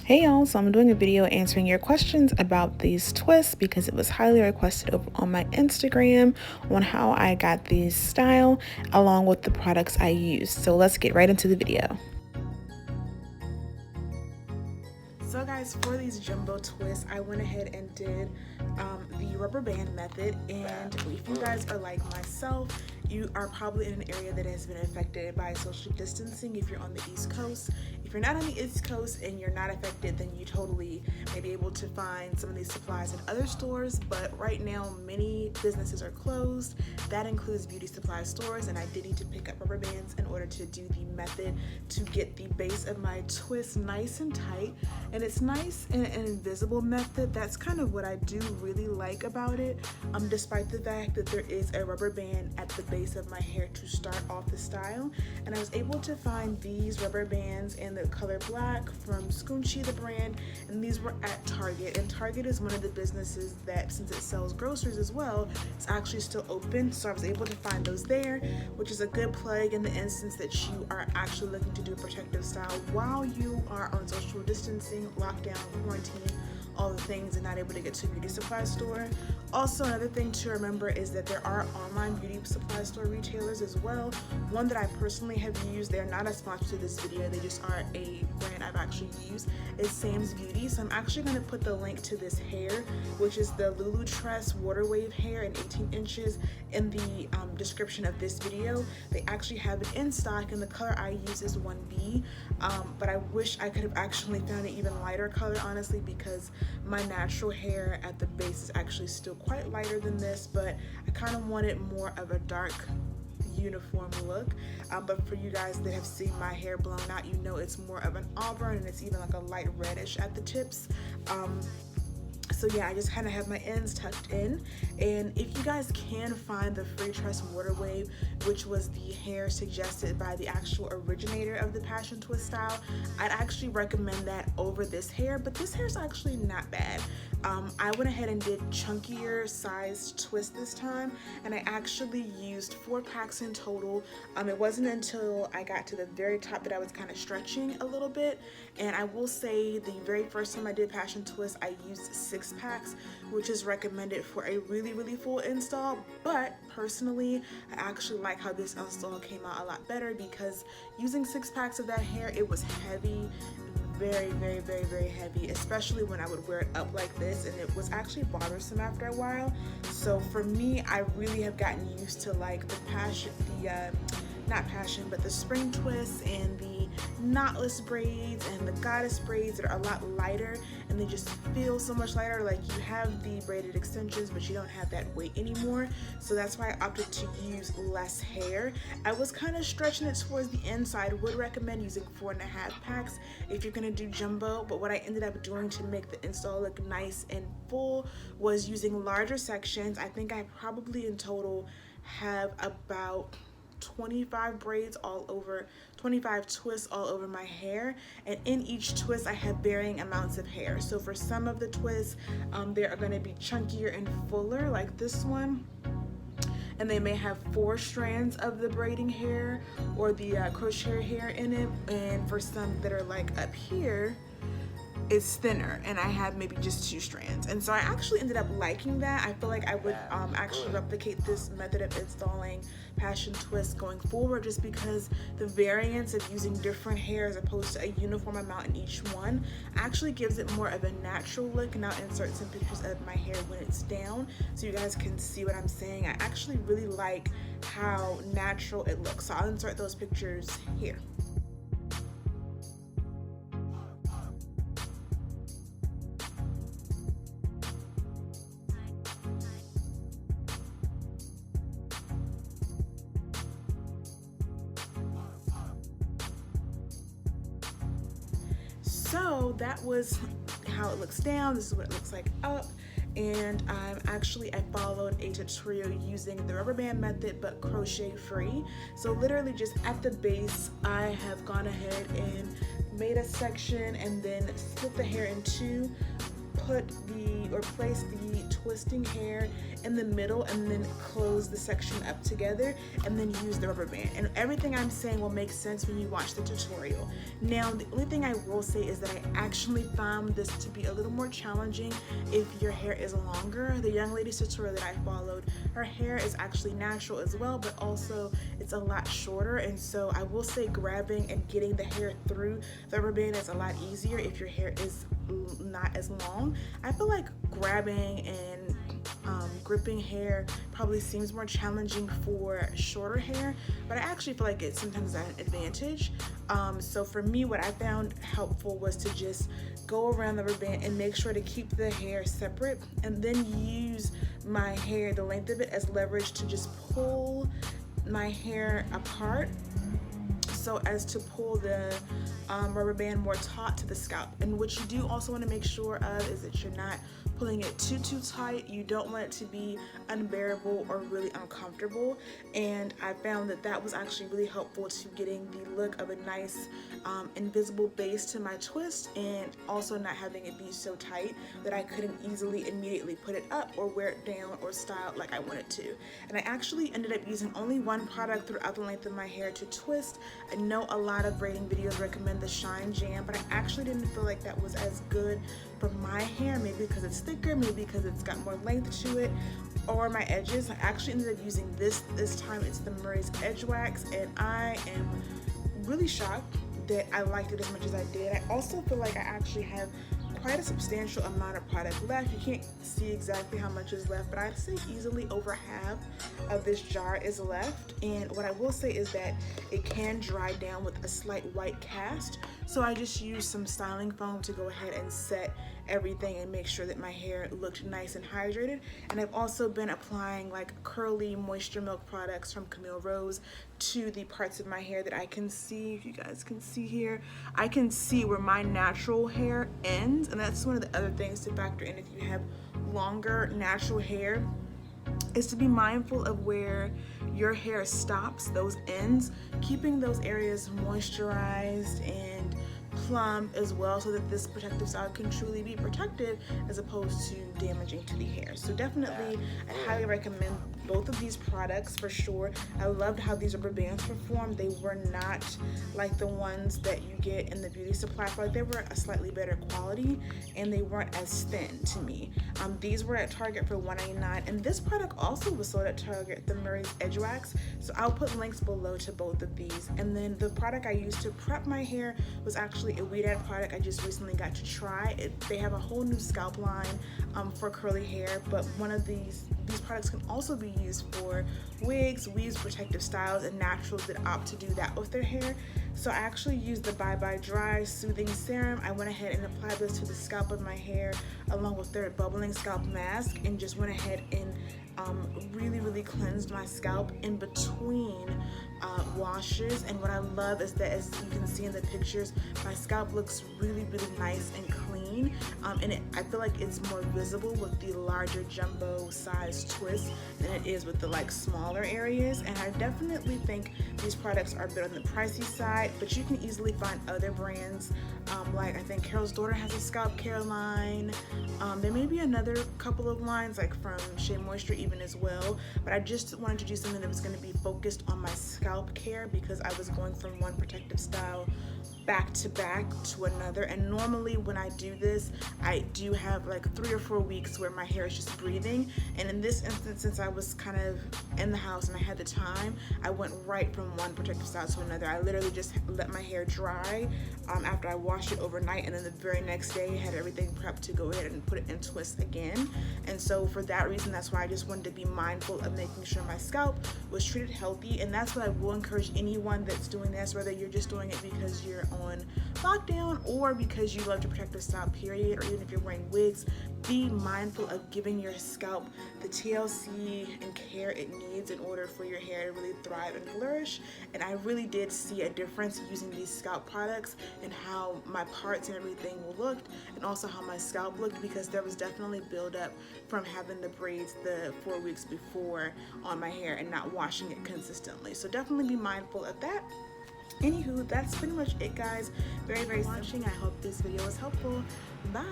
Hey y'all, so I'm doing a video answering your questions about these twists because it was highly requested over on my Instagram on how I got these style along with the products I used. So let's get right into the video. So guys, for these jumbo twists, I went ahead and did the rubber band method, and if you guys are like myself, you are probably in an area that has been affected by social distancing if you're on the East Coast. If you're not on the East Coast and you're not affected, then you totally may be able to find some of these supplies in other stores, but right now many businesses are closed. That includes beauty supply stores, and I did need to pick up rubber bands in order to do the method to get the base of my twist nice and tight. And it's nice in an invisible method. That's kind of what I do really like about it, despite the fact that there is a rubber band at the base of my hair to start off the style. And I was able to find these rubber bands in the color black from Scoonchy, the brand, and these were at Target. And Target is one of the businesses that, since it sells groceries as well, it's actually still open, so I was able to find those there, which is a good plug in the instance that you are actually looking to do a protective style while you are on social distancing, lockdown, quarantine, all the things, and not able to get to a beauty supply store. Also, another thing to remember is that there are online beauty supply store retailers as well. One that I personally have used, they're not a sponsor to this video, they just are a brand I've actually used, is Sam's Beauty. So I'm actually going to put the link to this hair, which is the Lulu Tress Water Wave hair in 18 inches, in the description of this video. They actually have it in stock, and the color I use is 1B, but I wish I could have actually found an even lighter color, honestly, because my natural hair at the base is actually still quite lighter than this, but I kind of wanted more of a dark uniform look. But for you guys that have seen my hair blown out, you know it's more of an auburn, and it's even like a light reddish at the tips. So yeah, I just kind of have my ends tucked in. And if you guys can find the Free Tress Water Wave, which was the hair suggested by the actual originator of the passion twist style, I'd actually recommend that over this hair, but this hair is actually not bad. I went ahead and did chunkier sized twist this time, and I actually used 4 packs in total. It wasn't until I got to the very top that I was kind of stretching a little bit, and I will say the very first time I did passion twist, I used 6 packs, which is recommended for a really full install. But personally, I actually like how this install came out a lot better, because using 6 packs of that hair, it was heavy, very heavy, especially when I would wear it up like this, and it was actually bothersome after a while. So for me, I really have gotten used to like the passion, not passion, but the spring twists and the knotless braids and the goddess braids that are a lot lighter, and they just feel so much lighter. Like, you have the braided extensions, but you don't have that weight anymore. So that's why I opted to use less hair. I was kind of stretching it towards the end, so I would recommend using 4.5 packs if you're gonna do jumbo. But what I ended up doing to make the install look nice and full was using larger sections. I think I probably in total have about 25 braids all over, 25 twists all over my hair, and in each twist I have varying amounts of hair. So for some of the twists, they are going to be chunkier and fuller, like this one, and they may have 4 strands of the braiding hair or the crochet hair in it, and for some that are like up here, it's thinner and I have maybe just 2 strands. And so I actually ended up liking that. I feel like I would actually replicate this method of installing passion twists going forward, just because the variance of using different hair as opposed to a uniform amount in each one actually gives it more of a natural look. And I'll insert some pictures of my hair when it's down so you guys can see what I'm saying. I actually really like how natural it looks, so I'll insert those pictures here. So that was how it looks down. This is what it looks like up. And I followed a tutorial using the rubber band method, but crochet free. So literally just at the base, I have gone ahead and made a section and then split the hair in 2, place the twisting hair in the middle and then close the section up together and then use the rubber band. And everything I'm saying will make sense when you watch the tutorial. Now, the only thing I will say is that I actually found this to be a little more challenging if your hair is longer. The young lady's tutorial that I followed, her hair is actually natural as well, but also it's a lot shorter, and so I will say grabbing and getting the hair through the rubber band is a lot easier if your hair is not as long. I feel like grabbing and gripping hair probably seems more challenging for shorter hair, but I actually feel like it's sometimes an advantage. So for me, what I found helpful was to just go around the rubber band and make sure to keep the hair separate, and then use my hair, the length of it, as leverage to just pull my hair apart so as to pull the rubber band more taut to the scalp. And what you do also want to make sure of is that you're not pulling it too tight. You don't want it to be unbearable or really uncomfortable, and I found that that was actually really helpful to getting the look of a nice invisible base to my twist, and also not having it be so tight that I couldn't easily immediately put it up or wear it down or style it like I wanted to. And I actually ended up using only one product throughout the length of my hair to twist. I know a lot of braiding videos recommend the Shine Jam, but I actually didn't feel like that was as good for my hair, maybe because it's thicker, maybe because it's got more length to it, or my edges. I actually ended up using this time. It's the Murray's Edge Wax, and I am really shocked that I liked it as much as I did. I also feel like I actually have quite a substantial amount of product left. You can't see exactly how much is left, but I'd say easily over half of this jar is left. And what I will say is that it can dry down with a slight white cast, so I just used some styling foam to go ahead and set everything and make sure that my hair looked nice and hydrated. And I've also been applying like curly moisture milk products from Camille Rose to the parts of my hair that I can see. If you guys can see here, I can see where my natural hair ends, and that's one of the other things to factor in if you have longer natural hair, is to be mindful of where your hair stops, those ends, keeping those areas moisturized and plump as well, so that this protective style can truly be protective as opposed to damaging to the hair. So definitely I highly recommend both of these products for sure. I loved how these rubber bands performed. They were not like the ones that you get in the beauty supply. I feel like they were a slightly better quality, and they weren't as thin to me. These were at Target for $1.99, and this product also was sold at Target, the Murray's Edge Wax. So I'll put links below to both of these. And then the product I used to prep my hair was actually a Braidout product I just recently got to try. They have a whole new scalp line for curly hair, but one of these products can also be used for wigs, weaves, protective styles, and naturals that opt to do that with their hair. So I actually used the Bye Bye Dry Soothing Serum. I went ahead and applied this to the scalp of my hair along with their bubbling scalp mask, and just went ahead and really cleansed my scalp in between washes. And what I love is that, as you can see in the pictures, my scalp looks really nice and clean, and I feel like it's more visible with the larger jumbo size twist than it is with the like smaller areas. And I definitely think these products are a bit on the pricey side, but you can easily find other brands, like I think Carol's Daughter has a scalp care line. There may be another couple of lines like from Shea Moisture even as well, but I just wanted to do something that was going to be focused on my scalp care, because I was going from one protective style back to back to another. And normally when I do this, I do have like 3 or 4 weeks where my hair is just breathing, and in this instance, since I was kind of in the house and I had the time, I went right from one protective style to another. I literally just let my hair dry after I washed it overnight, and then the very next day had everything prepped to go ahead and put it in twist again. And so for that reason, that's why I just wanted to be mindful of making sure my scalp was treated healthy. And that's what I will encourage anyone that's doing this, whether you're just doing it because you're on lockdown or because you love your protective style period, or even if you're wearing wigs, be mindful of giving your scalp the TLC and care it needs in order for your hair to really thrive and flourish. And I really did see a difference using these scalp products and how my parts and everything looked, and also how my scalp looked, because there was definitely buildup from having the braids the 4 weeks before on my hair and not washing it consistently. So definitely be mindful of that. Anywho, that's pretty much it, guys. Very simple. I hope this video was helpful. Bye.